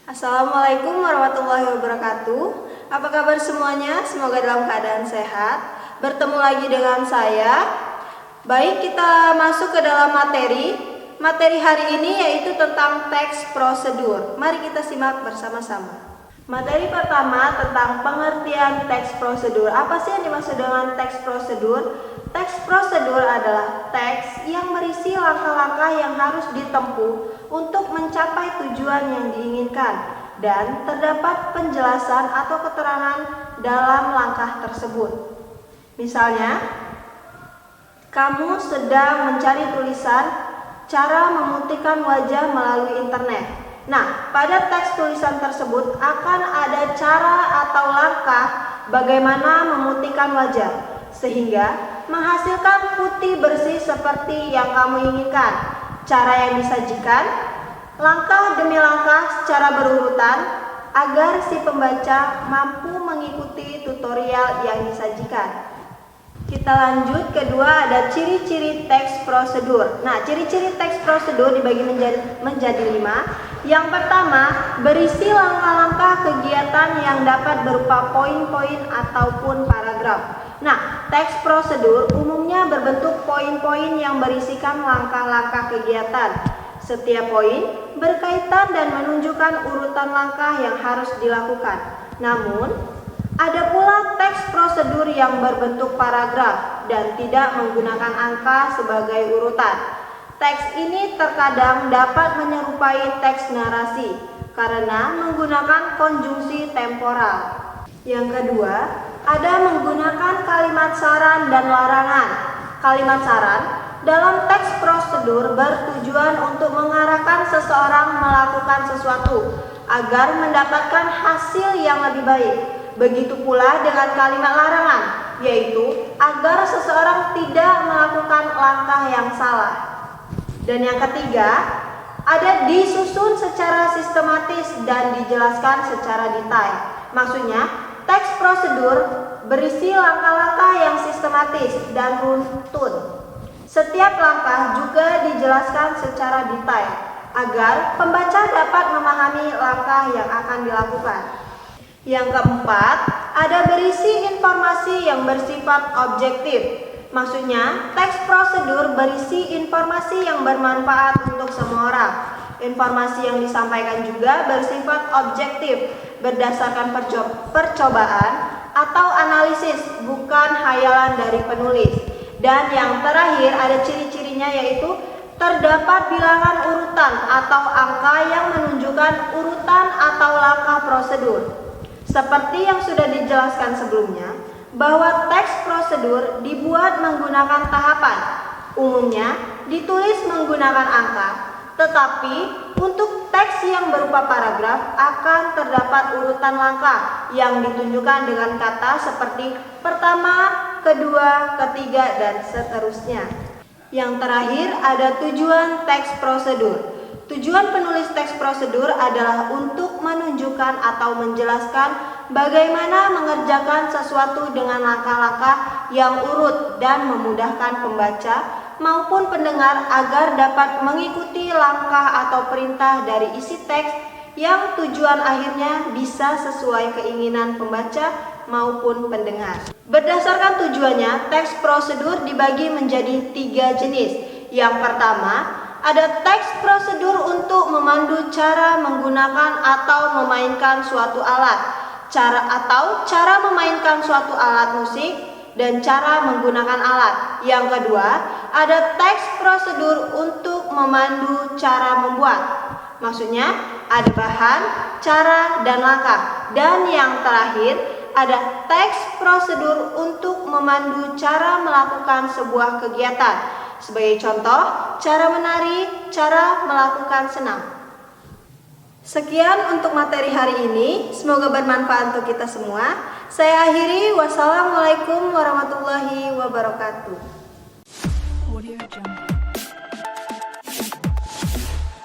Assalamualaikum warahmatullahi wabarakatuh. Apa kabar semuanya? Semoga dalam keadaan sehat. Bertemu lagi dengan saya. Baik, kita masuk ke dalam materi. Materi hari ini yaitu tentang teks prosedur. Mari kita simak bersama-sama. Materi pertama tentang pengertian teks prosedur. Apa sih yang dimaksud dengan teks prosedur? Teks prosedur adalah teks yang berisi langkah-langkah yang harus ditempuh untuk mencapai tujuan yang diinginkan, dan terdapat penjelasan atau keterangan dalam langkah tersebut. Misalnya, kamu sedang mencari tulisan cara memutihkan wajah melalui internet. Nah, pada teks tulisan tersebut akan ada cara atau langkah bagaimana memutihkan wajah sehingga menghasilkan putih bersih seperti yang kamu inginkan. Cara yang disajikan, langkah demi langkah secara berurutan agar si pembaca mampu mengikuti tutorial yang disajikan. Kita lanjut, kedua ada ciri-ciri teks prosedur. Nah, ciri-ciri teks prosedur dibagi menjadi 5. Yang pertama, berisi langkah-langkah kegiatan yang dapat berupa poin-poin ataupun paragraf. Nah, teks prosedur umumnya berbentuk poin-poin yang berisikan langkah-langkah kegiatan. Setiap poin berkaitan dan menunjukkan urutan langkah yang harus dilakukan. Namun, ada pula teks prosedur yang berbentuk paragraf dan tidak menggunakan angka sebagai urutan. Teks ini terkadang dapat menyerupai teks narasi karena menggunakan konjungsi temporal. Yang kedua, ada menggunakan kalimat saran dan larangan. Kalimat saran dalam teks prosedur bertujuan untuk mengarahkan seseorang melakukan sesuatu agar mendapatkan hasil yang lebih baik. Begitu pula dengan kalimat larangan, yaitu agar seseorang tidak melakukan langkah yang salah. Dan yang ketiga, ada disusun secara sistematis dan dijelaskan secara detail. Maksudnya, teks prosedur berisi langkah-langkah yang sistematis dan runtun. Setiap langkah juga dijelaskan secara detail agar pembaca dapat memahami langkah yang akan dilakukan. Yang keempat, ada berisi informasi yang bersifat objektif. Maksudnya, teks prosedur berisi informasi yang bermanfaat untuk semua orang. Informasi yang disampaikan juga bersifat objektif, berdasarkan percobaan atau analisis, bukan hayalan dari penulis. Dan yang terakhir ada ciri-cirinya, yaitu terdapat bilangan urutan atau angka yang menunjukkan urutan atau langkah prosedur. Seperti yang sudah dijelaskan sebelumnya, bahwa teks prosedur dibuat menggunakan tahapan. Umumnya ditulis menggunakan angka, tetapi untuk teks yang berupa paragraf akan terdapat urutan langkah yang ditunjukkan dengan kata seperti pertama, kedua, ketiga, dan seterusnya. Yang terakhir ada tujuan teks prosedur. Tujuan penulis teks prosedur adalah untuk menunjukkan atau menjelaskan bagaimana mengerjakan sesuatu dengan langkah-langkah yang urut dan memudahkan pembaca maupun pendengar agar dapat mengikuti langkah atau perintah dari isi teks yang tujuan akhirnya bisa sesuai keinginan pembaca maupun pendengar. Berdasarkan tujuannya, teks prosedur dibagi menjadi 3 jenis. Yang pertama, ada teks prosedur untuk memandu cara menggunakan atau memainkan suatu alat, cara memainkan suatu alat musik, dan cara menggunakan alat. Yang kedua, ada teks prosedur untuk memandu cara membuat. Maksudnya, ada bahan, cara, dan langkah. Dan yang terakhir, ada teks prosedur untuk memandu cara melakukan sebuah kegiatan. Sebagai contoh, cara menari, cara melakukan senam. Sekian untuk materi hari ini, semoga bermanfaat untuk kita semua. Saya akhiri, wassalamualaikum warahmatullahi wabarakatuh.